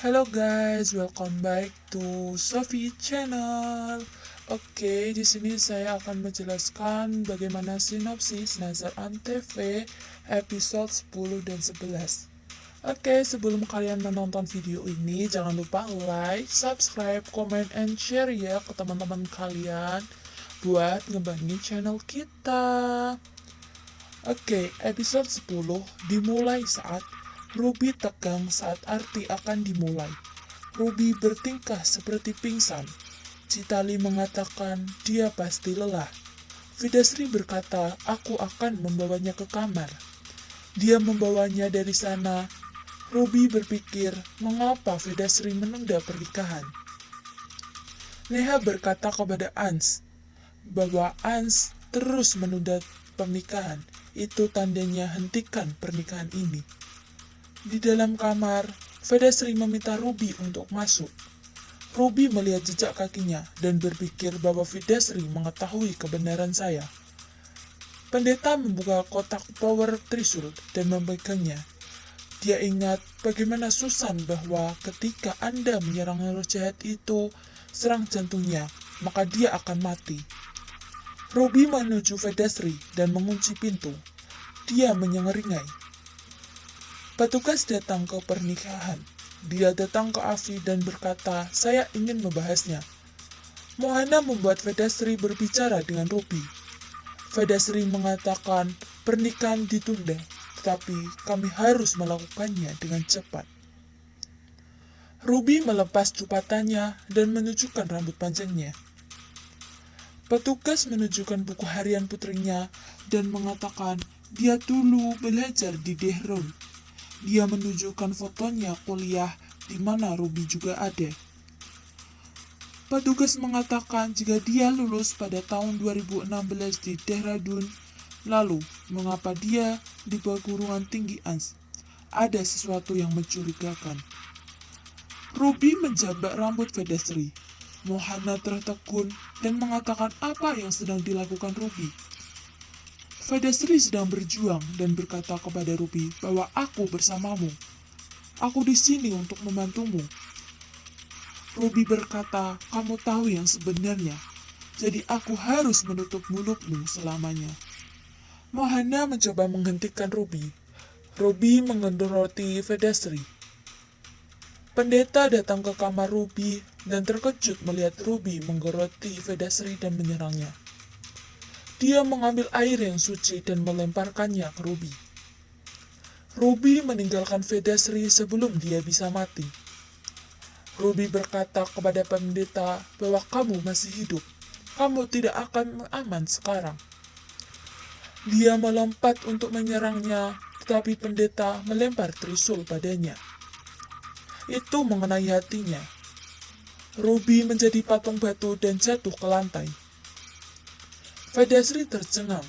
Halo guys, welcome back to Sophie Channel. Oke, di sini saya akan menjelaskan bagaimana sinopsis Nazar Antv episode 10 dan 11. Oke, sebelum kalian menonton video ini, jangan lupa like, subscribe, comment, and share ya ke teman-teman kalian buat ngebangin channel kita. Oke, episode 10 dimulai saat Ruby tegang saat arti akan dimulai. Ruby bertingkah seperti pingsan. Chitali mengatakan dia pasti lelah. Vidasri berkata, aku akan membawanya ke kamar. Dia membawanya dari sana. Ruby berpikir, mengapa Vidasri menunda pernikahan. Neha berkata kepada Ans bahwa Ans terus menunda pernikahan. Itu tandanya hentikan pernikahan ini. Di dalam kamar, Vidasri meminta Ruby untuk masuk. Ruby melihat jejak kakinya dan berpikir bahwa Vidasri mengetahui kebenaran saya. Pendeta membuka kotak power Trisul dan memegangnya. Dia ingat bagaimana Susan bahwa ketika Anda menyerang roh jahat itu, serang jantungnya, maka dia akan mati. Ruby menuju Vidasri dan mengunci pintu. Dia menyengeringai. Petugas datang ke pernikahan. Dia datang ke Afi dan berkata, saya ingin membahasnya. Mohana membuat Vidasri berbicara dengan Ruby. Vidasri mengatakan pernikahan ditunda, tetapi kami harus melakukannya dengan cepat. Ruby melepas jupatannya dan menunjukkan rambut panjangnya. Petugas menunjukkan buku harian putrinya dan mengatakan dia dulu belajar di Dehron. Dia menunjukkan fotonya kuliah di mana Ruby juga ada. Petugas mengatakan jika dia lulus pada tahun 2016 di Dehradun, lalu mengapa dia di perguruan tinggi Ans? Ada sesuatu yang mencurigakan. Ruby menjabak rambut Vidasri. Mohana tertegun dan mengatakan apa yang sedang dilakukan Ruby. Vidasri sedang berjuang dan berkata kepada Ruby bahwa aku bersamamu. Aku di sini untuk membantumu. Ruby berkata, kamu tahu yang sebenarnya, jadi aku harus menutup mulutmu selamanya. Mohana mencoba menghentikan Ruby. Ruby mengendoroti Vidasri. Pendeta datang ke kamar Ruby dan terkejut melihat Ruby menggeroti Vidasri dan menyerangnya. Dia mengambil air yang suci dan melemparkannya ke Ruby. Ruby meninggalkan Vidasri sebelum dia bisa mati. Ruby berkata kepada pendeta bahwa kamu masih hidup. Kamu tidak akan aman sekarang. Dia melompat untuk menyerangnya, tetapi pendeta melempar trisul padanya. Itu mengenai hatinya. Ruby menjadi patung batu dan jatuh ke lantai. Vidasri tercengang.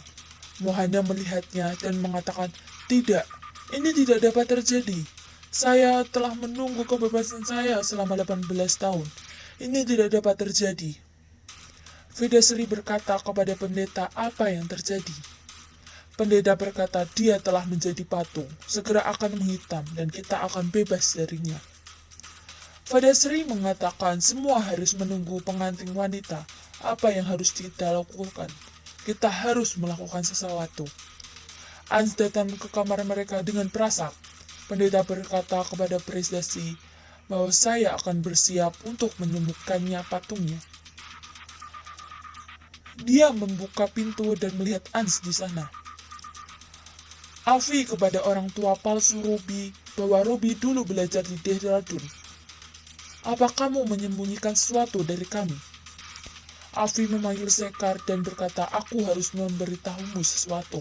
Mohana melihatnya dan mengatakan, tidak, ini tidak dapat terjadi. Saya telah menunggu kebebasan saya selama 18 tahun. Ini tidak dapat terjadi. Vidasri berkata kepada pendeta apa yang terjadi. Pendeta berkata dia telah menjadi patung, segera akan menghitam dan kita akan bebas darinya. Vidasri mengatakan semua harus menunggu pengantin wanita. Apa yang harus kita lakukan? Kita harus melakukan sesuatu. Ans datang ke kamar mereka dengan perasak. Pendeta berkata kepada Presdasi bahwa saya akan bersiap untuk menyembuhkannya patungnya. Dia membuka pintu dan melihat Ans di sana. Afi kepada orang tua palsu Ruby bahwa Ruby dulu belajar di Dehradun. Apa kamu menyembunyikan sesuatu dari kami? Afi memanggil Sekar dan berkata, aku harus memberitahumu sesuatu.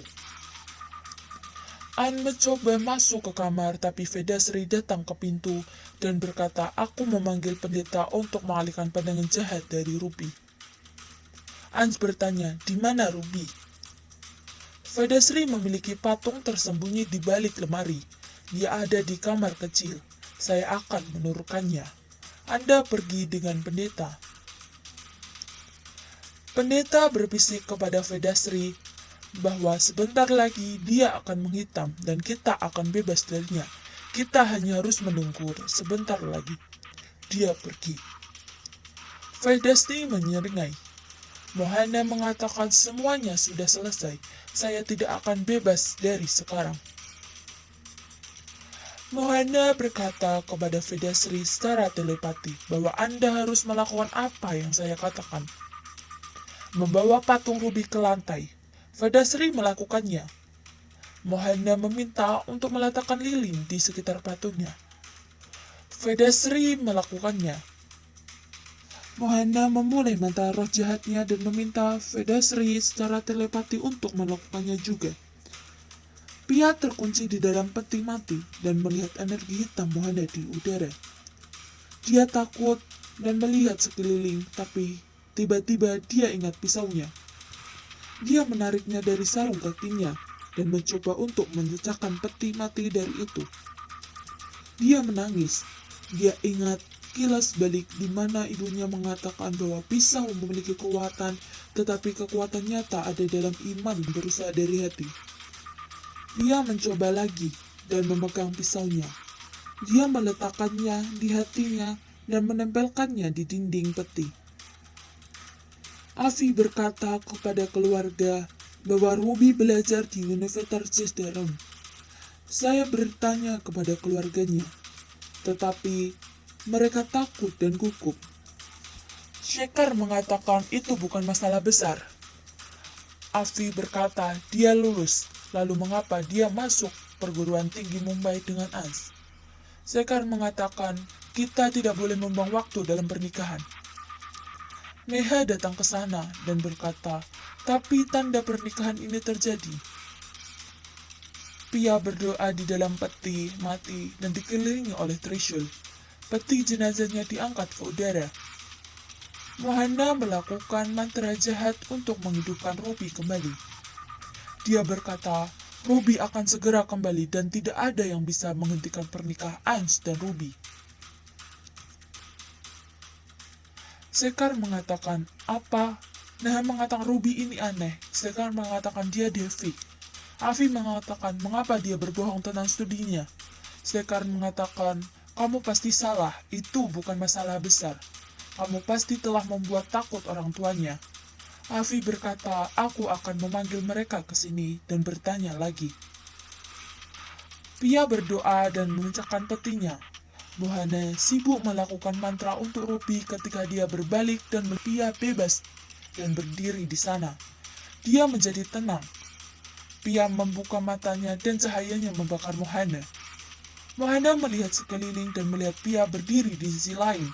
An mencoba masuk ke kamar, tapi Vidasri datang ke pintu dan berkata, aku memanggil pendeta untuk mengalihkan pandangan jahat dari Ruby. Ans bertanya, di mana Ruby? Vidasri memiliki patung tersembunyi di balik lemari. Dia ada di kamar kecil. Saya akan menurunkannya. Anda pergi dengan pendeta. Pendeta berbisik kepada Vidasri bahwa sebentar lagi dia akan menghitam dan kita akan bebas darinya. Kita hanya harus menunggu sebentar lagi. Dia pergi. Vedasri menyeringai. Mohana mengatakan semuanya sudah selesai. Saya tidak akan bebas dari sekarang. Mohana berkata kepada Vedasri secara telepati bahwa Anda harus melakukan apa yang saya katakan. Membawa patung rubi ke lantai. Vedasri melakukannya. Mohana meminta untuk meletakkan lilin di sekitar patungnya. Vedasri melakukannya. Mohana memulai mantra roh jahatnya dan meminta Vedasri secara telepati untuk melakukannya juga. Pia terkunci di dalam peti mati dan melihat energi hitam Mohana di udara. Dia takut dan melihat sekeliling, tapi tiba-tiba dia ingat pisaunya. Dia menariknya dari sarung kakinya dan mencoba untuk memecahkan peti mati dari itu. Dia menangis. Dia ingat kilas balik di mana ibunya mengatakan bahwa pisau memiliki kekuatan, tetapi kekuatan nyata ada dalam iman berusaha dari hati. Dia mencoba lagi dan memegang pisaunya. Dia meletakkannya di hatinya dan menempelkannya di dinding peti. Afi berkata kepada keluarga bahwa Ruby belajar di Universitas Durham. Saya bertanya kepada keluarganya, tetapi mereka takut dan gugup. Shekhar mengatakan itu bukan masalah besar. Afi berkata dia lulus, lalu mengapa dia masuk perguruan tinggi Mumbai dengan Ans? Shekhar mengatakan kita tidak boleh membuang waktu dalam pernikahan. Neha datang ke sana dan berkata, tapi tanda pernikahan ini terjadi. Pia berdoa di dalam peti mati dan dikelilingi oleh Trishul. Peti jenazahnya diangkat ke udara. Mohana melakukan mantra jahat untuk menghidupkan Ruby kembali. Dia berkata, Ruby akan segera kembali dan tidak ada yang bisa menghentikan pernikahan Ans dan Ruby. Shekhar mengatakan, apa? Neha mengatakan Ruby ini aneh. Shekhar mengatakan dia Devi. Afi mengatakan, mengapa dia berbohong tentang studinya? Shekhar mengatakan, kamu pasti salah, itu bukan masalah besar. Kamu pasti telah membuat takut orang tuanya. Afi berkata, aku akan memanggil mereka ke sini dan bertanya lagi. Pia berdoa dan memecahkan petinya. Mohana sibuk melakukan mantra untuk Ruby ketika dia berbalik dan Pia bebas dan berdiri di sana. Dia menjadi tenang. Pia membuka matanya dan cahayanya membakar Mohana. Mohana melihat sekeliling dan melihat Pia berdiri di sisi lain.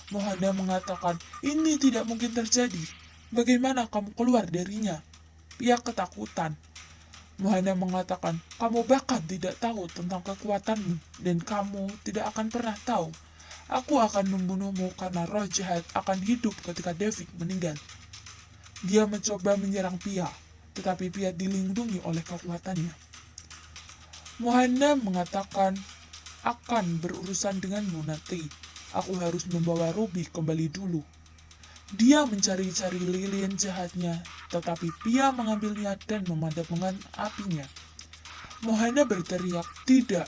Mohana mengatakan, ini tidak mungkin terjadi. Bagaimana kamu keluar darinya? Pia ketakutan. Mohana mengatakan, kamu bahkan tidak tahu tentang kekuatanmu, dan kamu tidak akan pernah tahu. Aku akan membunuhmu karena roh jahat akan hidup ketika David meninggal. Dia mencoba menyerang Pia, tetapi Pia dilindungi oleh kekuatannya. Mohana mengatakan, akan berurusan denganmu nanti. Aku harus membawa Ruby kembali dulu. Dia mencari-cari lilin jahatnya, tetapi Pia mengambilnya dan memadamkan apinya. Mohana berteriak, tidak.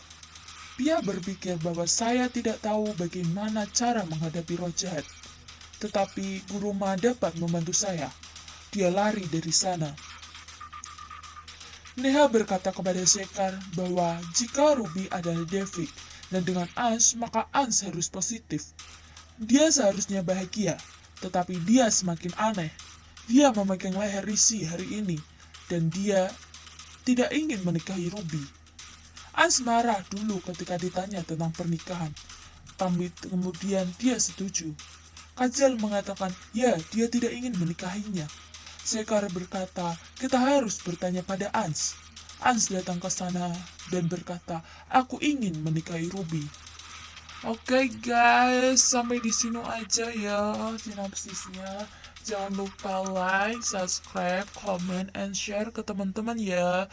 Pia berpikir bahwa saya tidak tahu bagaimana cara menghadapi roh jahat. Tetapi Guru Ma dapat membantu saya. Dia lari dari sana. Neha berkata kepada Shekhar bahwa jika Ruby adalah David, dan dengan Ans, maka Ans harus positif. Dia seharusnya bahagia, tetapi dia semakin aneh. Dia memegang leher Rishi hari ini, dan dia tidak ingin menikahi Ruby. Ans marah dulu ketika ditanya tentang pernikahan, tapi kemudian dia setuju. Kajal mengatakan, ya, dia tidak ingin menikahinya. Shekhar berkata, kita harus bertanya pada Ans. Ans datang ke sana dan berkata, aku ingin menikahi Ruby. Oke guys, sampai di sini aja ya sinopsisnya. Jangan lupa like, subscribe, comment, and share ke teman-teman ya.